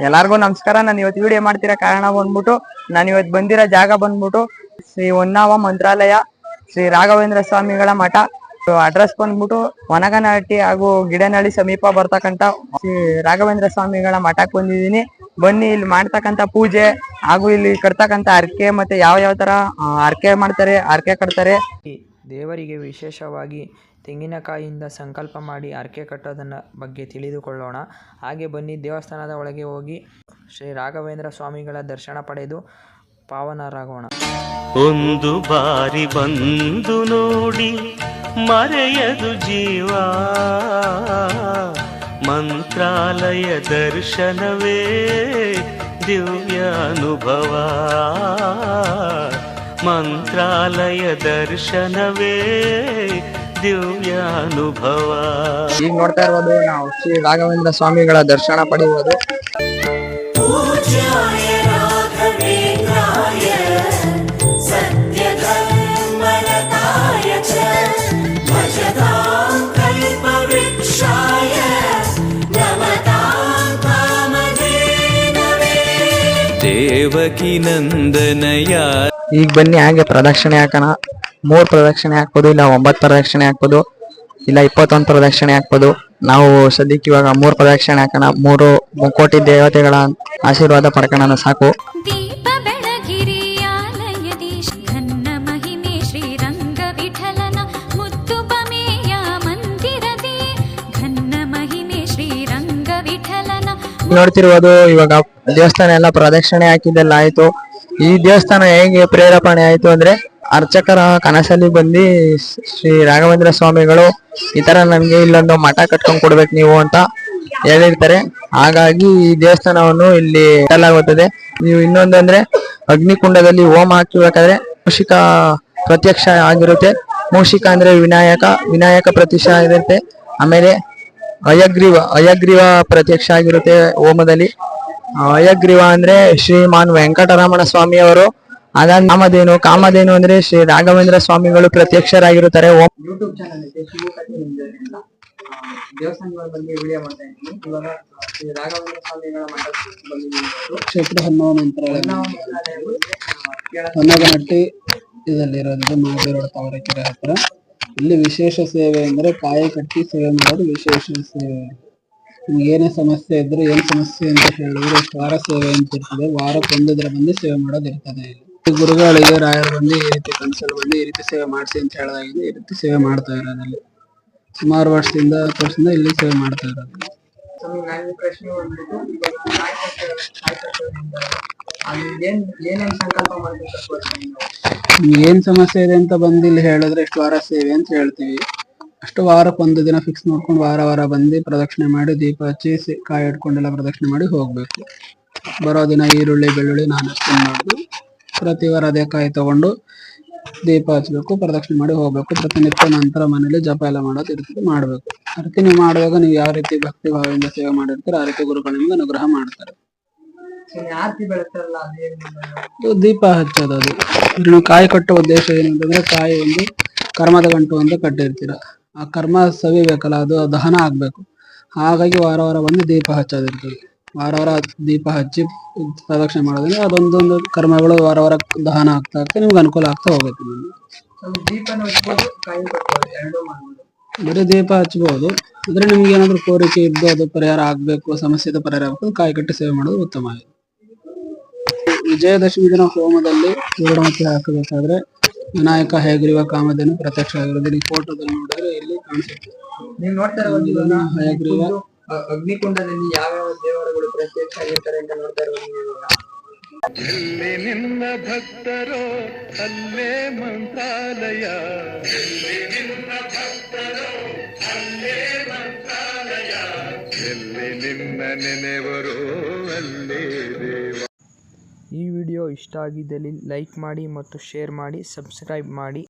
ಎಲ್ಲಾರ್ಗೂ ನಮಸ್ಕಾರ. ನಾನು ಇವತ್ತು ವಿಡಿಯೋ ಮಾಡ್ತಿರೋ ಕಾರಣ ಬಂದ್ಬಿಟ್ಟು ನಾನು ಇವತ್ತು ಬಂದಿರೋ ಜಾಗ ಬಂದ್ಬಿಟ್ಟು ಶ್ರೀ ಹೊನ್ನಾವ ಮಂತ್ರಾಲಯ ಶ್ರೀ ರಾಘವೇಂದ್ರ ಸ್ವಾಮಿಗಳ ಮಠ. ಅಡ್ರೆಸ್ ಬಂದ್ಬಿಟ್ಟು ವನಗನಹಟ್ಟಿ ಹಾಗೂ ಗಿಡನಹಳ್ಳಿ ಸಮೀಪ ಬರ್ತಕ್ಕಂಥ ಶ್ರೀ ರಾಘವೇಂದ್ರ ಸ್ವಾಮಿಗಳ ಮಠಕ್ಕೆ ಬಂದಿದ್ದೀನಿ. ಬನ್ನಿ ಇಲ್ಲಿ ಮಾಡ್ತಕ್ಕಂಥ ಪೂಜೆ ಹಾಗೂ ಇಲ್ಲಿ ಕಟ್ತಕ್ಕಂಥ ಹರಕೆ ಮತ್ತೆ ಯಾವ ತರ ಹರಕೆ ಮಾಡ್ತಾರೆ, ಹರಕೆ ಕಟ್ತಾರೆ. ದೇವರಿಗೆ ವಿಶೇಷವಾಗಿ ತೆಂಗಿನಕಾಯಿಯಿಂದ ಸಂಕಲ್ಪ ಮಾಡಿ ಹರಕೆ ಕಟ್ಟೋದನ್ನ ಬಗ್ಗೆ ತಿಳಿದುಕೊಳ್ಳೋಣ. ಹಾಗೆ ಬನ್ನಿ ದೇವಸ್ಥಾನದ ಒಳಗೆ ಹೋಗಿ ಶ್ರೀ ರಾಘವೇಂದ್ರ ಸ್ವಾಮಿಗಳ ದರ್ಶನ ಪಡೆದು ಪಾವನರಾಗೋಣ. ಒಂದು ಬಾರಿ ಬಂದು ನೋಡಿ ಮರೆಯದು ಜೀವ, ಮಂತ್ರಾಲಯ ದರ್ಶನವೇ ದಿವ್ಯ ಅನುಭವ, ಮಂತ್ರಾಲಯ ದರ್ಶನವೇ ದಿವ್ಯ ಅನುಭವ. ಈಗ ನೋಡ್ತಾ ಇರೋದು ನಾವು ಶ್ರೀ ರಾಘವೇಂದ್ರ ಸ್ವಾಮಿಗಳ ದರ್ಶನ ಪಡೆಯುವುದು. ದೇವಕಿ ನಂದನಯ. ಈಗ ಬನ್ನಿ ಹಾಗೆ ಪ್ರದಕ್ಷಿಣೆ ಹಾಕೋಣ. 3 ಪ್ರದಕ್ಷಿಣೆ ಹಾಕ್ಬೋದು, ಇಲ್ಲ 9 ಪ್ರದಕ್ಷಿಣೆ ಹಾಕ್ಬೋದು, ಇಲ್ಲ 21 ಪ್ರದಕ್ಷಿಣೆ ಹಾಕ್ಬೋದು. ನಾವು ಸದ್ಯಕ್ಕೆ ಇವಾಗ 3 ಪ್ರದಕ್ಷಿಣೆ ಹಾಕೋಣ. 3 ಮುಕ್ಕೋಟಿ ದೇವತೆಗಳ ಆಶೀರ್ವಾದ ಪಡ್ಕೊಳ್ಳೋಣ ಸಾಕು. ನೋಡ್ತಿರ್ಬೋದು ಇವಾಗ ದೇವಸ್ಥಾನ ಎಲ್ಲ ಪ್ರದಕ್ಷಿಣೆ ಹಾಕಿದ್ದೆಲ್ಲ ಆಯ್ತು. ಈ ದೇವಸ್ಥಾನ ಹೇಗೆ ಪ್ರೇರೇಪಣೆ ಆಯ್ತು ಅಂದ್ರೆ, ಅರ್ಚಕರ ಕನಸಲ್ಲಿ ಬಂದು ಶ್ರೀ ರಾಘವೇಂದ್ರ ಸ್ವಾಮಿಗಳು ಈ ತರ ನಮ್ಗೆ ಇಲ್ಲೊಂದು ಮಠ ಕಟ್ಕೊಂಡ್ ಕೊಡ್ಬೇಕು ನೀವು ಅಂತ ಹೇಳಿರ್ತಾರೆ. ಹಾಗಾಗಿ ಈ ದೇವಸ್ಥಾನವನ್ನು ಇಲ್ಲಿ ಕಟ್ಟಲಾಗುತ್ತದೆ. ನೀವು ಇನ್ನೊಂದು ಅಂದ್ರೆ ಅಗ್ನಿಕುಂಡದಲ್ಲಿ ಹೋಮ ಹಾಕಬೇಕಾದ್ರೆ ಮೂಷಿಕ ಪ್ರತ್ಯಕ್ಷ ಆಗಿರುತ್ತೆ. ಮೂಷಿಕ ಅಂದ್ರೆ ವಿನಾಯಕ ಪ್ರತ್ಯಕ್ಷ ಆಗಿರುತ್ತೆ. ಆಮೇಲೆ ಅಯಗ್ರೀವ ಪ್ರತ್ಯಕ್ಷ ಆಗಿರುತ್ತೆ ಹೋಮದಲ್ಲಿ. ಅಯಗ್ರೀವ ಅಂದ್ರೆ ಶ್ರೀಮಾನ್ ವೆಂಕಟರಮಣ ಸ್ವಾಮಿ ಅವರು. ಹಾಗಾಗಿ ಕಾಮಧೇನು ಅಂದ್ರೆ ಶ್ರೀ ರಾಘವೇಂದ್ರ ಸ್ವಾಮಿಗಳು ಪ್ರತ್ಯಕ್ಷರಾಗಿರುತ್ತಾರೆ. ಯೂಟ್ಯೂಬ್ ಚಾನಲ್ ದೇವಸ್ಥಾನಗಳ ಬಗ್ಗೆ ವಿಡಿಯೋ ಮಾಡ್ತಾ ಇದ್ದೀನಿ. ಇವಾಗ ಶ್ರೀ ರಾಘವೇಂದ್ರ ಸ್ವಾಮಿಗಳ ಕ್ಷೇತ್ರ ಹೊನ್ನಾವ ಮಂತ್ರಾಲಯ ಹೊನ್ನಗನಹಟ್ಟಿ ಇದಲ್ಲಿರೋದು ಮಹಾದೇವರ ತಾವರೆಕೆರೆ ಹತ್ರ. ಇಲ್ಲಿ ವಿಶೇಷ ಸೇವೆ ಅಂದ್ರೆ ಕಾಯಿ ಕಟ್ಟಿ ಸೇವೆ ಮಾಡೋದು ವಿಶೇಷ ಸೇವೆ. ನಿಮ್ಗೆ ಏನೇ ಸಮಸ್ಯೆ ಇದ್ರೆ ಏನ್ ಸಮಸ್ಯೆ ಅಂತ ಹೇಳಿದ್ರೆ ಎಷ್ಟು ವಾರ ಸೇವೆ ಅಂತ ಇರ್ತದೆ, ವಾರಕ್ಕೊಂದಿದ್ರೆ ಬಂದು ಸೇವೆ ಮಾಡೋದು ಇರ್ತದೆ. ಇಲ್ಲಿ ಗುರುಗಳಿಗೆ ರಾಯರು ಬಂದು ಈ ರೀತಿ ಕನಸಲ್ಲಿ ಬಂದು ಈ ರೀತಿ ಸೇವೆ ಮಾಡಿಸಿ ಅಂತ ಹೇಳಿದಾಗಿದೆ. ಈ ರೀತಿ ಸೇವೆ ಮಾಡ್ತಾ ಇರೋದಲ್ಲಿ ಸುಮಾರು ವರ್ಷದಿಂದ ಇಲ್ಲಿ ಸೇವೆ ಮಾಡ್ತಾ ಇರೋದು. ಏನ್ ಸಮಸ್ಯೆ ಇದೆ ಅಂತ ಬಂದು ಇಲ್ಲಿ ಹೇಳಿದ್ರೆ ಎಷ್ಟು ವಾರ ಸೇವೆ ಅಂತ ಹೇಳ್ತೀವಿ. ಅಷ್ಟು ವಾರಕ್ಕೊಂದು ದಿನ ಫಿಕ್ಸ್ ಮಾಡ್ಕೊಂಡು ವಾರ ಬಂದು ಪ್ರದಕ್ಷಿಣೆ ಮಾಡಿ ದೀಪ ಹಚ್ಚಿ ಕಾಯಿ ಇಟ್ಕೊಂಡೆಲ್ಲ ಪ್ರದಕ್ಷಿಣೆ ಮಾಡಿ ಹೋಗ್ಬೇಕು. ಬರೋ ದಿನ ಈರುಳ್ಳಿ ಬೆಳ್ಳುಳ್ಳಿ ನಾನಷ್ಟು ಮಾಡುದು. ಪ್ರತಿ ವಾರ ಅದೇ ಕಾಯಿ ತಗೊಂಡು ದೀಪ ಹಚ್ಬೇಕು, ಪ್ರದಕ್ಷಿಣೆ ಮಾಡಿ ಹೋಗ್ಬೇಕು. ಪ್ರತಿನಿತ್ಯ ನಂತರ ಮನೇಲಿ ಜಪ ಎಲ್ಲ ಮಾಡೋದು ಇರ್ತದೆ, ಮಾಡ್ಬೇಕು. ಅದಕ್ಕೆ ನೀವು ಮಾಡುವಾಗ ನೀವು ಯಾವ ರೀತಿ ಭಕ್ತಿ ಭಾವದಿಂದ ಸೇವೆ ಮಾಡಿರ್ತೀರ ಆ ರೀತಿ ಗುರುಗಳಿಂದ ಅನುಗ್ರಹ ಮಾಡ್ತಾರೆ. ದೀಪ ಹಚ್ಚೋದು ಅದು ನೀವು ಕಾಯಿ ಕಟ್ಟುವ ಉದ್ದೇಶ ಏನಂತಂದ್ರೆ, ಕಾಯಿ ಒಂದು ಕರ್ಮದ ಗಂಟು ಅಂತ ಕಟ್ಟಿರ್ತೀರ. ಆ ಕರ್ಮ ಸವಿಬೇಕಲ್ಲ, ಅದು ದಹನ ಆಗ್ಬೇಕು. ಹಾಗಾಗಿ ವಾರ ಬಂದು ದೀಪ ಹಚ್ಚೋದಿರ್ತದೆ. ವಾರ ದೀಪ ಹಚ್ಚಿ ಪ್ರದಕ್ಷಿಣೆ ಮಾಡೋದ್ರಿಂದ ಅದೊಂದೊಂದು ಕರ್ಮಗಳು ವಾರ ದಹನ ಆಗ್ತಾ ನಿಮ್ಗೆ ಅನುಕೂಲ ಆಗ್ತಾ ಹೋಗುತ್ತೆ. ಬರೀ ದೀಪ ಹಚ್ಬಹುದು. ಅಂದ್ರೆ ನಿಮ್ಗೆ ಏನಾದ್ರು ಕೋರಿಕೆ ಇದ್ದು ಅದು ಪರಿಹಾರ ಆಗ್ಬೇಕು, ಸಮಸ್ಯೆದ ಪರಿಹಾರ ಆಗ್ಬೇಕು, ಕಾಯಿ ಕಟ್ಟಿ ಸೇವೆ ಮಾಡೋದು ಉತ್ತಮ. ವಿಜಯದಶಮಿ ದಿನ ಹೋಮದಲ್ಲಿ ಪೂರ್ಣಮತಿ ಹಾಕಬೇಕಾದ್ರೆ ವಿನಾಯಕ ಹಯಗ್ರೀವ ಕಾಮಧೇನು ಪ್ರತ್ಯಕ್ಷ ಆಗಿರೋದು. ಈ ಫೋಟೋದಲ್ಲಿ ನೋಡಿದ್ರೆ ಇಲ್ಲಿ ಕಾಣಿಸುತ್ತೆ. ನೀವು ನೋಡ್ತಾ ಇರೋದು ಹಯಗ್ರೀವ ಅಗ್ನಿಕುಂಡದಲ್ಲಿ ಯಾವ್ಯಾವ ದೇವರುಗಳು ಪ್ರತ್ಯಕ್ಷ ಆಗಿರ್ತಾರೆ ಅಂತ ನೋಡ್ತಾ ಇರೋದು. ಎಲ್ಲಿ ನಿನ್ನ ಭಕ್ತರೋ ಅಲ್ಲೇ ಮಂತ್ರಾಲಯ, ಎಲ್ಲಿ ನಿನ್ನ ಭಕ್ತರೋ ಅಲ್ಲೇ ಮಂತ್ರಾಲಯ, ಎಲ್ಲಿ ನಿನ್ನ ನೆನೆವರೋ ಅಲ್ಲೇ ದೇವ. ಈ ವಿಡಿಯೋ ಇಷ್ಟ ಆಗಿದ್ದಲ್ಲಿ ಲೈಕ್ ಮಾಡಿ ಮತ್ತು ಶೇರ್ ಮಾಡಿ, ಸಬ್ಸ್ಕ್ರೈಬ್ ಮಾಡಿ.